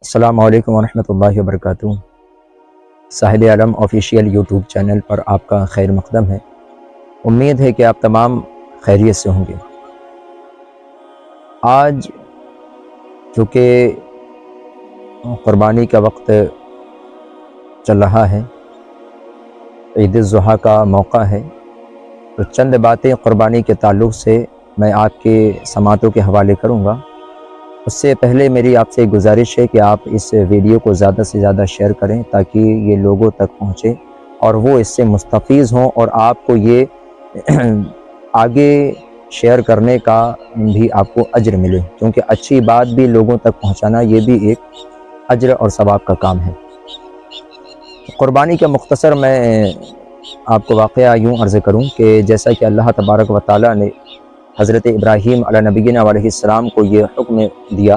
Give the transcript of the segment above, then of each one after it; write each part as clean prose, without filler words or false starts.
السلام علیکم ورحمۃ اللہ وبرکاتہ۔ صاحب علم آفیشیل یوٹیوب چینل پر آپ کا خیر مقدم ہے۔ امید ہے کہ آپ تمام خیریت سے ہوں گے۔ آج چونکہ قربانی کا وقت چل رہا ہے، عید الاضحیٰ کا موقع ہے، تو چند باتیں قربانی کے تعلق سے میں آپ کے سماعتوں کے حوالے کروں گا۔ اس سے پہلے میری آپ سے گزارش ہے کہ آپ اس ویڈیو کو زیادہ سے زیادہ شیئر کریں تاکہ یہ لوگوں تک پہنچے اور وہ اس سے مستفیض ہوں، اور آپ کو یہ آگے شیئر کرنے کا بھی آپ کو اجر ملے، کیونکہ اچھی بات بھی لوگوں تک پہنچانا یہ بھی ایک اجر اور ثواب کا کام ہے۔ قربانی کا مختصر میں آپ کو واقعہ یوں عرض کروں کہ جیسا کہ اللہ تبارک و تعالیٰ نے حضرت ابراہیم علیہ نبینا علیہ السلام کو یہ حکم دیا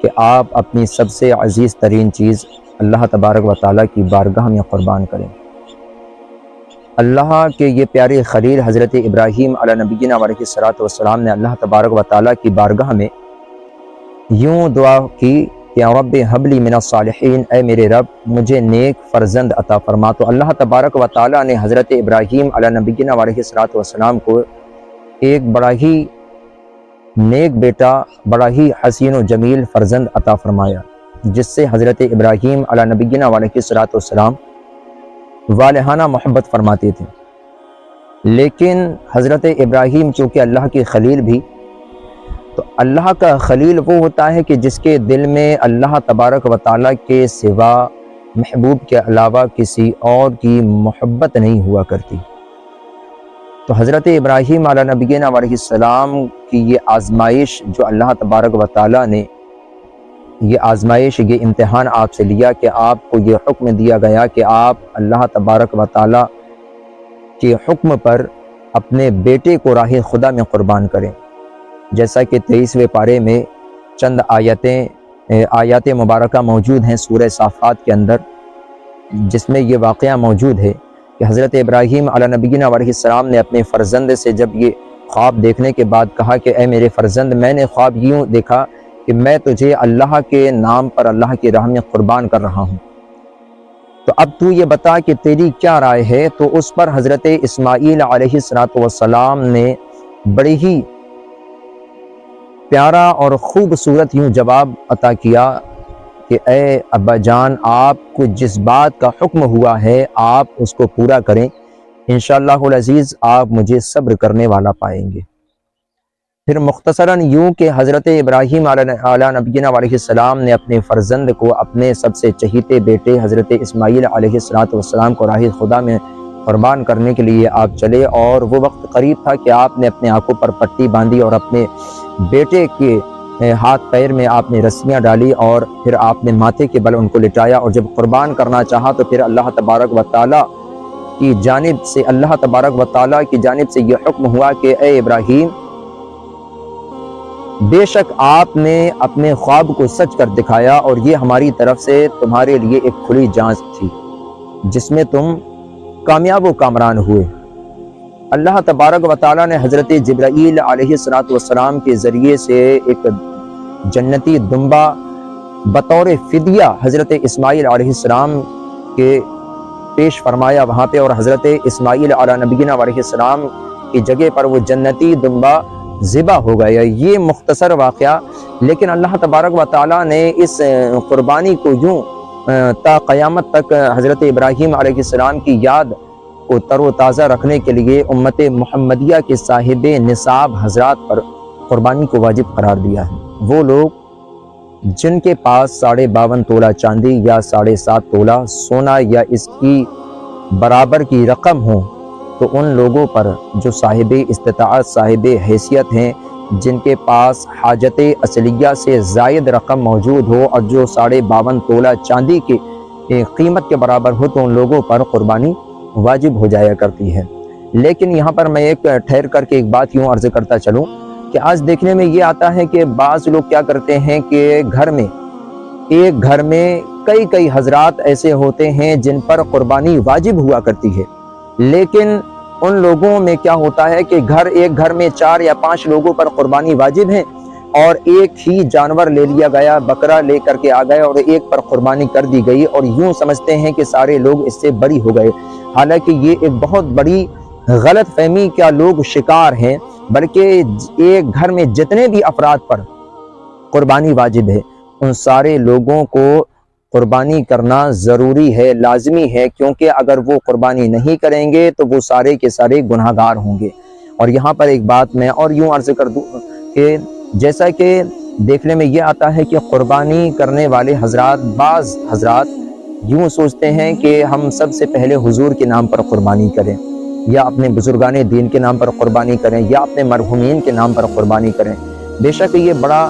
کہ آپ اپنی سب سے عزیز ترین چیز اللہ تبارک و تعالیٰ کی بارگاہ میں قربان کریں۔ اللہ کے یہ پیارے خلیل حضرت ابراہیم علیہ نبینا علیہ السلام نے اللہ تبارک و تعالیٰ کی بارگاہ میں یوں دعا کی کہ رب حب لی من الصالحین، اے میرے رب مجھے نیک فرزند عطا فرما۔ تو اللہ تبارک و تعالیٰ نے حضرت ابراہیم علیہ نبینا علیہ السلام کو ایک بڑا ہی نیک بیٹا، بڑا ہی حسین و جمیل فرزند عطا فرمایا، جس سے حضرت ابراہیم علیہ نبینا علیہ السلام والہانہ محبت فرماتے تھے۔ لیکن حضرت ابراہیم چونکہ اللہ کی خلیل بھی، تو اللہ کا خلیل وہ ہوتا ہے کہ جس کے دل میں اللہ تبارک و تعالیٰ کے سوا محبوب کے علاوہ کسی اور کی محبت نہیں ہوا کرتی۔ تو حضرت ابراہیم علیہ نبینا علیہ السلام کی یہ آزمائش جو اللہ تبارک و تعالیٰ نے یہ آزمائش، یہ امتحان آپ سے لیا کہ آپ کو یہ حکم دیا گیا کہ آپ اللہ تبارک و تعالیٰ کے حکم پر اپنے بیٹے کو راہ خدا میں قربان کریں، جیسا کہ 23ویں پارے میں چند آیات مبارکہ موجود ہیں سورہ صافات کے اندر، جس میں یہ واقعہ موجود ہے کہ حضرت ابراہیم علیہ نبینا علیہ السلام نے اپنے فرزند سے جب یہ خواب دیکھنے کے بعد کہا کہ اے میرے فرزند، میں نے خواب یوں دیکھا کہ میں تجھے اللہ کے نام پر اللہ کی راہ میں قربان کر رہا ہوں، تو اب تو یہ بتا کہ تیری کیا رائے ہے۔ تو اس پر حضرت اسماعیل علیہ السلام نے بڑی ہی پیارا اور خوبصورت یوں جواب عطا کیا کہ اے ابا جان، آپ کو جس بات کا حکم ہوا ہے آپ اس کو پورا کریں، انشاءاللہ العزیز آپ مجھے صبر کرنے والا پائیں گے۔ پھر مختصراً یوں کہ حضرت ابراہیم علیہ نبینا علیہ السلام نے اپنے فرزند کو اپنے سب سے چہیتے بیٹے حضرت اسماعیل علیہ السلام کو راہ خدا میں قربان کرنے کے لیے آپ چلے، اور وہ وقت قریب تھا کہ آپ نے اپنے آنکھوں پر پٹی باندھی اور اپنے بیٹے کے ہاتھ پیر میں آپ نے رسیاں ڈالی، اور پھر آپ نے ماتھے کے بل ان کو لٹایا، اور جب قربان کرنا چاہا تو پھر اللہ تبارک و تعالیٰ کی جانب سے یہ حکم ہوا کہ اے ابراہیم، بے شک آپ نے اپنے خواب کو سچ کر دکھایا، اور یہ ہماری طرف سے تمہارے لیے ایک کھلی جانچ تھی جس میں تم کامیاب و کامران ہوئے۔ اللہ تبارک و تعالیٰ نے حضرت جبرائیل علیہ السلام کے ذریعے سے ایک جنتی دمبا بطور فدیہ حضرت اسماعیل علیہ السلام کے پیش فرمایا وہاں پہ، اور حضرت اسماعیل علیہ نبینا علیہ السلام کی جگہ پر وہ جنتی دمبا ذبح ہو گیا۔ یہ مختصر واقعہ، لیکن اللہ تبارک و تعالیٰ نے اس قربانی کو یوں تا قیامت تک حضرت ابراہیم علیہ السلام کی یاد کو تر و تازہ رکھنے کے لیے امت محمدیہ کے صاحب نصاب حضرات پر قربانی کو واجب قرار دیا ہے۔ وہ لوگ جن کے پاس 52.5 تولہ چاندی یا 7.5 تولہ سونا یا اس کی برابر کی رقم ہو، تو ان لوگوں پر جو صاحب استطاعت، صاحب حیثیت ہیں، جن کے پاس حاجت اصلیہ سے زائد رقم موجود ہو اور جو 52.5 تولہ چاندی کی قیمت کے برابر ہو، تو ان لوگوں پر قربانی واجب ہو جایا کرتی ہے۔ لیکن یہاں پر میں ایک ٹھہر کر کے ایک بات یوں عرض کرتا چلوں کہ آج دیکھنے میں یہ آتا ہے کہ بعض لوگ کیا کرتے ہیں کہ ایک گھر میں کئی حضرات ایسے ہوتے ہیں جن پر قربانی واجب ہوا کرتی ہے، لیکن ان لوگوں میں کیا ہوتا ہے کہ ایک گھر میں 4 یا 5 لوگوں پر قربانی واجب ہے، اور ایک ہی جانور لے لیا گیا، بکرا لے کر کے آ گئے اور ایک پر قربانی کر دی گئی، اور یوں سمجھتے ہیں کہ سارے لوگ اس سے بری ہو گئے، حالانکہ یہ ایک بہت بڑی غلط فہمی کا لوگ شکار ہیں۔ بلکہ ایک گھر میں جتنے بھی افراد پر قربانی واجب ہے ان سارے لوگوں کو قربانی کرنا ضروری ہے، لازمی ہے، کیونکہ اگر وہ قربانی نہیں کریں گے تو وہ سارے کے سارے گناہ گار ہوں گے۔ اور یہاں پر ایک بات میں اور یوں عرض کر دوں کہ جیسا کہ دیکھنے میں یہ آتا ہے کہ قربانی کرنے والے حضرات، بعض حضرات یوں سوچتے ہیں کہ ہم سب سے پہلے حضور کے نام پر قربانی کریں، یا اپنے بزرگان دین کے نام پر قربانی کریں، یا اپنے مرحومین کے نام پر قربانی کریں۔ بے شک یہ بڑا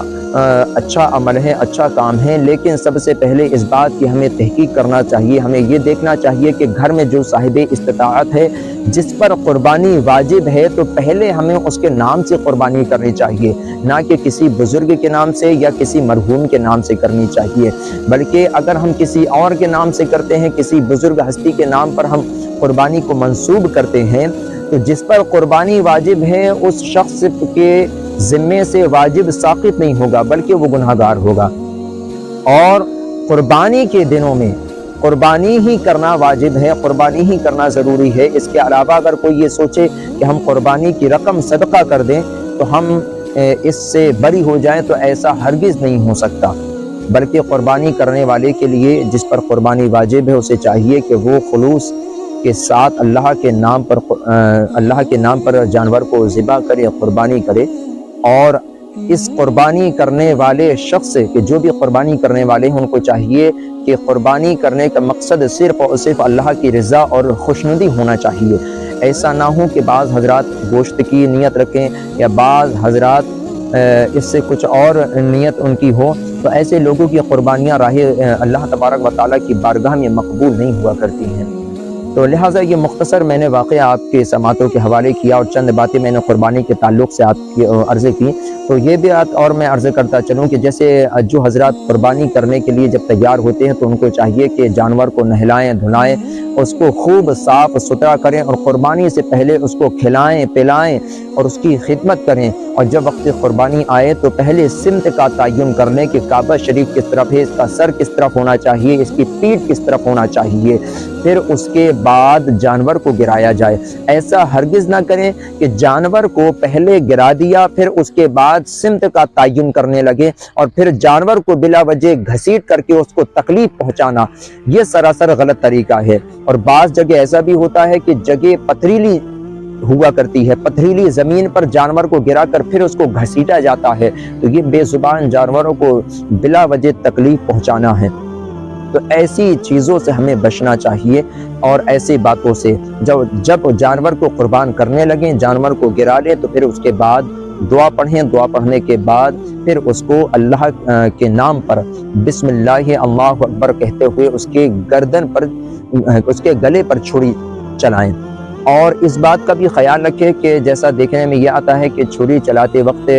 اچھا عمل ہے، اچھا کام ہے، لیکن سب سے پہلے اس بات کی ہمیں تحقیق کرنا چاہیے، ہمیں یہ دیکھنا چاہیے کہ گھر میں جو صاحب استطاعت ہے، جس پر قربانی واجب ہے، تو پہلے ہمیں اس کے نام سے قربانی کرنی چاہیے، نہ کہ کسی بزرگ کے نام سے یا کسی مرحوم کے نام سے کرنی چاہیے۔ بلکہ اگر ہم کسی اور کے نام سے کرتے ہیں، کسی بزرگ ہستی کے نام پر ہم قربانی کو منسوب کرتے ہیں، تو جس پر قربانی واجب ہے اس شخص کے ذمے سے واجب ساقط نہیں ہوگا، بلکہ وہ گناہ گار ہوگا۔ اور قربانی کے دنوں میں قربانی ہی کرنا واجب ہے، قربانی ہی کرنا ضروری ہے۔ اس کے علاوہ اگر کوئی یہ سوچے کہ ہم قربانی کی رقم صدقہ کر دیں تو ہم اس سے بری ہو جائیں، تو ایسا ہرگز نہیں ہو سکتا۔ بلکہ قربانی کرنے والے کے لیے، جس پر قربانی واجب ہے، اسے چاہیے کہ وہ خلوص کے ساتھ اللہ کے نام پر جانور کو ذبح کرے، قربانی کرے۔ اور اس قربانی کرنے والے شخص کہ جو بھی قربانی کرنے والے ہیں، ان کو چاہیے کہ قربانی کرنے کا مقصد صرف اور صرف اللہ کی رضا اور خوشنودی ہونا چاہیے۔ ایسا نہ ہو کہ بعض حضرات گوشت کی نیت رکھیں، یا بعض حضرات اس سے کچھ اور نیت ان کی ہو، تو ایسے لوگوں کی قربانیاں راہ اللہ تبارک و تعالیٰ کی بارگاہ میں مقبول نہیں ہوا کرتی ہیں۔ تو لہٰذا یہ مختصر میں نے واقعہ آپ کے سماعتوں کے حوالے کیا، اور چند باتیں میں نے قربانی کے تعلق سے آپ کی عرض کی۔ تو یہ بھی بات اور میں عرض کرتا چلوں کہ جیسے جو حضرات قربانی کرنے کے لیے جب تیار ہوتے ہیں، تو ان کو چاہیے کہ جانور کو نہلائیں، دھلائیں، اس کو خوب صاف ستھرا کریں، اور قربانی سے پہلے اس کو کھلائیں، پلائیں اور اس کی خدمت کریں۔ اور جب وقت قربانی آئے تو پہلے سمت کا تعین کر لیں کہ کعبہ شریف کس طرف ہے، اس کا سر کس طرف ہونا چاہیے، اس کی پیٹھ کس طرف ہونا چاہیے، پھر اس کے بعد جانور کو گرایا جائے۔ ایسا ہرگز نہ کریں کہ جانور کو پہلے گرا دیا، پھر اس کے بعد سمت کا تعین کرنے لگے، اور پھر جانور کو بلا وجہ گھسیٹ کر کے اس کو تکلیف پہنچانا، یہ سراسر غلط طریقہ ہے۔ اور بعض جگہ ایسا بھی ہوتا ہے کہ جگہ پتھریلی ہوا کرتی ہے، پتھریلی زمین پر جانور کو گرا کر پھر اس کو گھسیٹا جاتا ہے، تو یہ بے زبان جانوروں کو بلا وجہ تکلیف پہنچانا ہے۔ تو ایسی چیزوں سے ہمیں بچنا چاہیے، اور ایسی باتوں سے جب جانور کو قربان کرنے لگیں، جانور کو گرا لیں، تو پھر اس کے بعد دعا پڑھیں، دعا پڑھنے کے بعد پھر اس کو اللہ کے نام پر بسم اللہ اللہ اکبر کہتے ہوئے اس کے گردن پر، اس کے گلے پر چھری چلائیں۔ اور اس بات کا بھی خیال رکھیں کہ جیسا دیکھنے میں یہ آتا ہے کہ چھری چلاتے وقت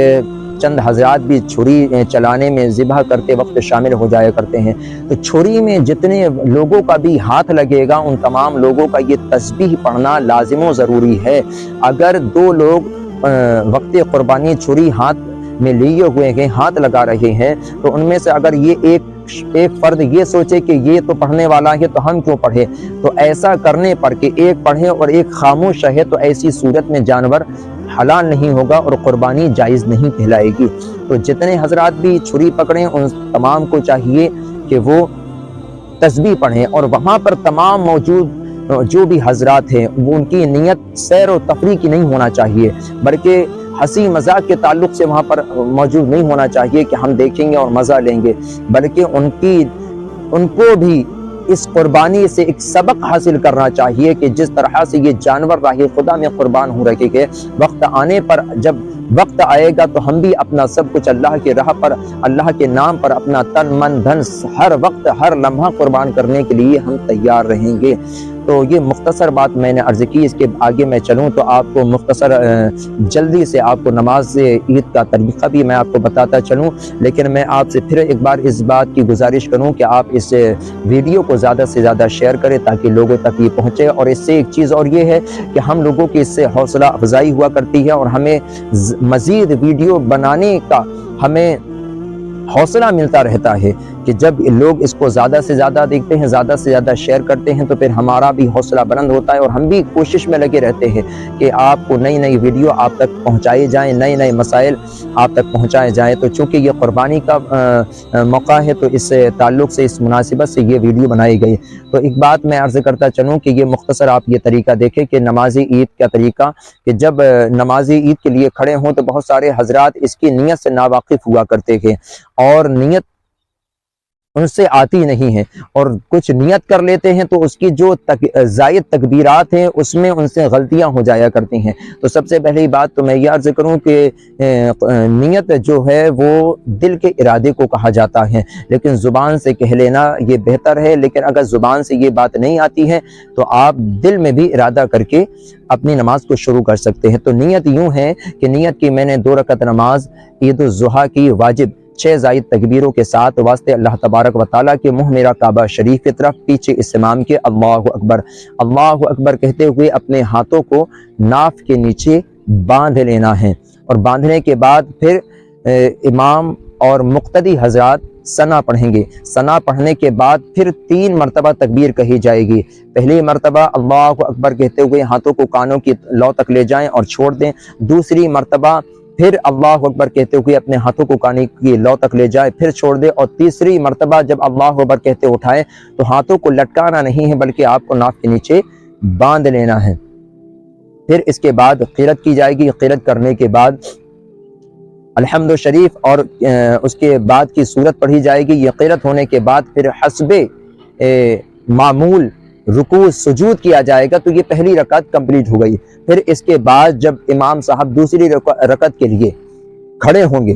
چند حضرات بھی چھری چلانے میں، ذبح کرتے وقت شامل ہو جایا کرتے ہیں، تو چھری میں جتنے لوگوں کا بھی ہاتھ لگے گا، ان تمام لوگوں کا یہ تسبیح پڑھنا لازم و ضروری ہے۔ اگر دو لوگ وقت قربانی چھری ہاتھ میں لیے ہوئے ہیں، ہاتھ لگا رہے ہیں، تو ان میں سے اگر یہ ایک فرد یہ سوچے کہ یہ تو پڑھنے والا ہے تو ہم کیوں پڑھے، تو ایسا کرنے پر کہ ایک پڑھے اور ایک خاموش رہے، تو ایسی صورت میں جانور حلال نہیں ہوگا اور قربانی جائز نہیں کہلائے گی۔ تو جتنے حضرات بھی چھری پکڑیں، ان تمام کو چاہیے کہ وہ تسبیح پڑھیں، اور وہاں پر تمام موجود جو بھی حضرات ہیں، وہ ان کی نیت سیر و تفریح کی نہیں ہونا چاہیے، بلکہ ہنسی مذاق کے تعلق سے وہاں پر موجود نہیں ہونا چاہیے کہ ہم دیکھیں گے اور مزہ لیں گے، بلکہ ان کو بھی اس قربانی سے ایک سبق حاصل کرنا چاہیے کہ جس طرح سے یہ جانور راہ خدا میں قربان ہو رکھے گئے، وقت آنے پر جب وقت آئے گا تو ہم بھی اپنا سب کچھ اللہ کی راہ پر، اللہ کے نام پر، اپنا تن من دھن ہر وقت ہر لمحہ قربان کرنے کے لیے ہم تیار رہیں گے۔ تو یہ مختصر بات میں نے عرض کی۔ اس کے آگے میں چلوں تو آپ کو مختصر جلدی سے آپ کو نماز عید کا طریقہ بھی میں آپ کو بتاتا چلوں، لیکن میں آپ سے پھر ایک بار اس بات کی گزارش کروں کہ آپ اس ویڈیو کو زیادہ سے زیادہ شیئر کریں تاکہ لوگوں تک یہ پہنچے۔ اور اس سے ایک چیز اور یہ ہے کہ ہم لوگوں کی اس سے حوصلہ افزائی ہوا کرتی ہے، اور ہمیں مزید ویڈیو بنانے کا ہمیں حوصلہ ملتا رہتا ہے کہ جب لوگ اس کو زیادہ سے زیادہ دیکھتے ہیں، زیادہ سے زیادہ شیئر کرتے ہیں، تو پھر ہمارا بھی حوصلہ بلند ہوتا ہے اور ہم بھی کوشش میں لگے رہتے ہیں کہ آپ کو نئی نئی ویڈیو آپ تک پہنچائے جائیں، نئے نئے مسائل آپ تک پہنچائے جائیں۔ تو چونکہ یہ قربانی کا موقع ہے تو اس تعلق سے، اس مناسبت سے یہ ویڈیو بنائی گئی۔ تو ایک بات میں عرض کرتا چلوں کہ یہ مختصر آپ یہ طریقہ دیکھیں کہ نماز عید کا طریقہ، کہ جب نماز عید کے لیے کھڑے ہوں تو بہت سارے حضرات اس کی نیت سے ناواقف ہوا کرتے ہیں اور نیت ان سے آتی نہیں ہے، اور کچھ نیت کر لیتے ہیں تو اس کی جو زائد تکبیرات ہیں اس میں ان سے غلطیاں ہو جایا کرتی ہیں۔ تو سب سے پہلی بات تو میں یہ عرض کروں کہ نیت جو ہے وہ دل کے ارادے کو کہا جاتا ہے، لیکن زبان سے کہہ لینا یہ بہتر ہے۔ لیکن اگر زبان سے یہ بات نہیں آتی ہے تو آپ دل میں بھی ارادہ کر کے اپنی نماز کو شروع کر سکتے ہیں۔ تو نیت یوں ہے کہ نیت کی میں نے 2 رکعت نماز عید الضحیٰ کی واجب 6 زائد تکبیروں کے ساتھ واسطے اللہ تبارک و تعالیٰ کے، منہ میرا کعبہ شریف کی طرف، پیچھے اس امام کے اللہ اکبر اللہ اکبر کہتے ہوئے اپنے ہاتھوں کو ناف کے نیچے باندھ لینا ہے، اور باندھنے کے بعد پھر امام اور مقتدی حضرات ثنا پڑھیں گے۔ ثنا پڑھنے کے بعد پھر 3 مرتبہ تکبیر کہی جائے گی۔ پہلی مرتبہ اللہ اکبر کہتے ہوئے ہاتھوں کو کانوں کی لو تک لے جائیں اور چھوڑ دیں۔ دوسری مرتبہ پھر اللہ اکبر کہتے ہوئے اپنے ہاتھوں کو کان کی لو تک لے جائے، پھر چھوڑ دے، اور تیسری مرتبہ جب اللہ اکبر کہتے اٹھائیں تو ہاتھوں کو لٹکانا نہیں ہے بلکہ آپ کو ناف کے نیچے باندھ لینا ہے۔ پھر اس کے بعد قرات کی جائے گی۔ قرات کرنے کے بعد الحمد شریف اور اس کے بعد کی سورت پڑھی جائے گی۔ یہ قرات ہونے کے بعد پھر حسب معمول رکوع سجود کیا جائے گا، تو یہ پہلی رکعت کمپلیٹ ہو گئی۔ پھر اس کے بعد جب امام صاحب دوسری رکعت کے لیے کھڑے ہوں گے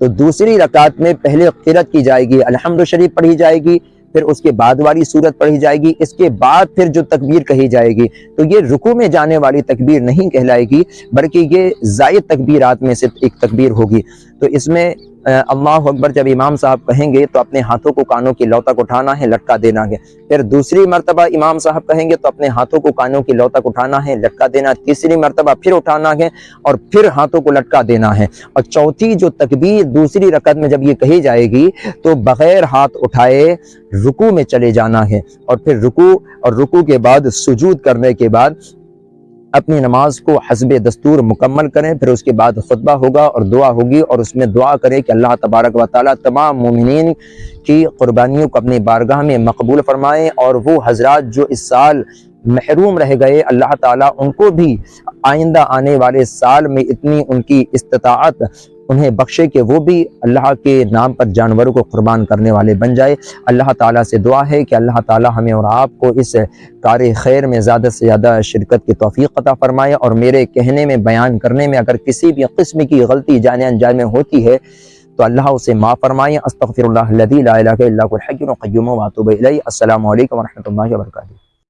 تو دوسری رکعت میں پہلے قرات کی جائے گی، الحمد شریف پڑھی جائے گی، پھر اس کے بعد والی سورت پڑھی جائے گی۔ اس کے بعد پھر جو تکبیر کہی جائے گی تو یہ رکوع میں جانے والی تکبیر نہیں کہلائے گی بلکہ یہ زائد تکبیرات میں سے ایک تکبیر ہوگی۔ تو اس میں اللہ اکبر جب امام صاحب کہیں گے تو اپنے ہاتھوں کو کانوں کی لو تک اٹھانا ہے، لٹکا دینا ہے۔ پھر دوسری مرتبہ امام صاحب کہیں گے تو اپنے ہاتھوں کو کانوں کی لو تک اٹھانا ہے، لٹکا دینا۔ تیسری مرتبہ پھر اٹھانا ہے اور پھر ہاتھوں کو لٹکا دینا ہے۔ اور چوتھی جو تکبیر دوسری رکعت میں جب یہ کہی جائے گی تو بغیر ہاتھ اٹھائے رکوع میں چلے جانا ہے، اور پھر رکوع کے بعد سجود کرنے کے بعد اپنی نماز کو حسب دستور مکمل کریں۔ پھر اس کے بعد خطبہ ہوگا اور دعا ہوگی، اور اس میں دعا کریں کہ اللہ تبارک و تعالیٰ تمام مومنین کی قربانیوں کو اپنی بارگاہ میں مقبول فرمائیں، اور وہ حضرات جو اس سال محروم رہ گئے اللہ تعالیٰ ان کو بھی آئندہ آنے والے سال میں اتنی ان کی استطاعت انہیں بخشے کہ وہ بھی اللہ کے نام پر جانوروں کو قربان کرنے والے بن جائے۔ اللہ تعالیٰ سے دعا ہے کہ اللہ تعالیٰ ہمیں اور آپ کو اس کار خیر میں زیادہ سے زیادہ شرکت کی توفیق عطا فرمائے، اور میرے کہنے میں، بیان کرنے میں اگر کسی بھی قسم کی غلطی جانے انجانے میں ہوتی ہے تو اللہ اسے معاف فرمائے۔ استغفر اللہ الذی لا الہ الا هو الحی القیوم واتوب الیہ۔ السلام علیکم ورحمۃ اللہ وبرکاتہ۔